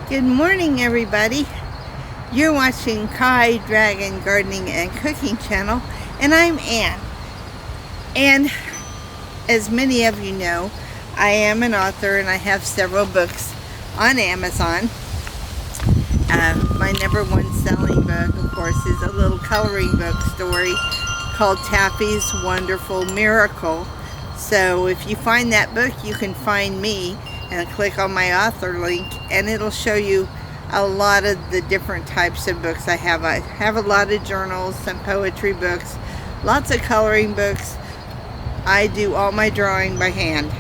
Good morning, everybody. You're watching Kai Dragon Gardening and Cooking Channel, and I'm Ann. And as many of you know, I am an author and I have several books on Amazon. My #1 selling book, of course, is a little coloring book story called Taffy's Wonderful Miracle. So if you find that book, you can find me and click on my author link, and it'll show you a lot of the different types of books I have. I have a lot of journals, some poetry books, lots of coloring books. I do all my drawing by hand.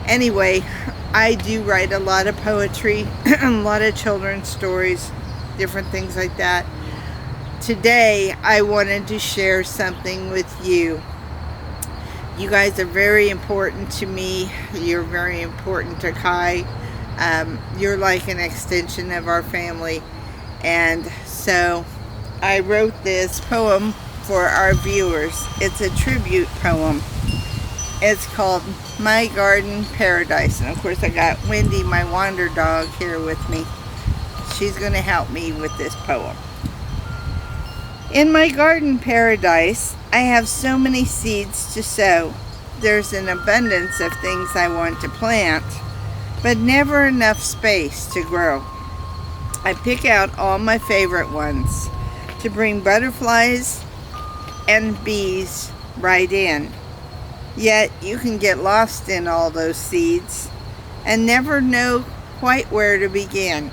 Anyway, I do write a lot of poetry, a lot of children's stories, different things like that. Today, I wanted to share something with you. You guys are very important to me. You're very important to Kai. You're like an extension of our family. And so I wrote this poem for our viewers. It's a tribute poem. It's called My Garden Paradise. And of course I got Wendy, my wander dog, here with me. She's going to help me with this poem. In my garden paradise, I have so many seeds to sow. There's an abundance of things I want to plant, but never enough space to grow. I pick out all my favorite ones to bring butterflies and bees right in. Yet you can get lost in all those seeds and never know quite where to begin.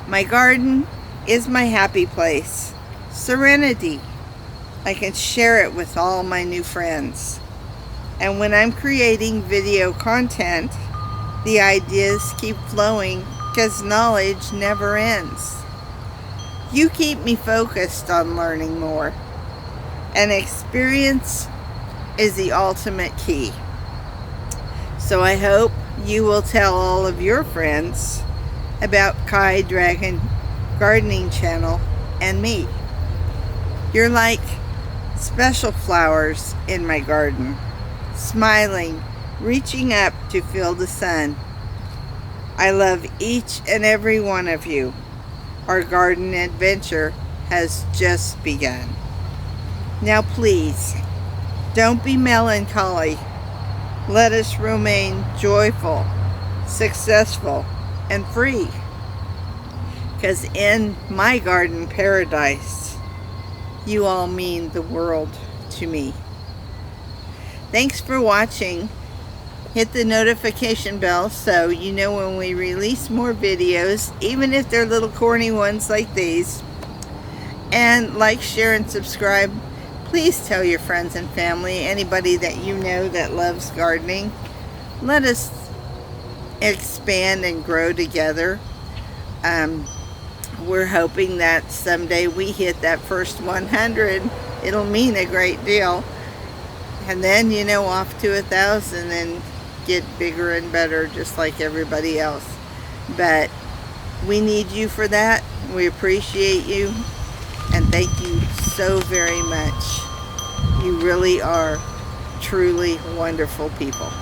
My garden is my happy place. Serenity. I can share it with all my new friends. And when I'm creating video content, the ideas keep flowing because knowledge never ends. You keep me focused on learning more. And experience is the ultimate key. So I hope you will tell all of your friends about Kai Dragon Gardening Channel and me. You're like special flowers in my garden, smiling, reaching up to feel the sun. I love each and every one of you. Our garden adventure has just begun. Now please, don't be melancholy. Let us remain joyful, successful, and free. Because in my garden paradise, you all mean the world to me. Thanks for watching. Hit the notification bell so you know when we release more videos, even if they're little corny ones like these. And like, share, and subscribe. Please tell your friends and family, anybody that you know that loves gardening. Let us expand and grow together. We're hoping that someday we hit that first 100. It'll mean a great deal. And then, you know, off to 1,000 and get bigger and better just like everybody else. But we need you for that. We appreciate you. And thank you so very much. You really are truly wonderful people.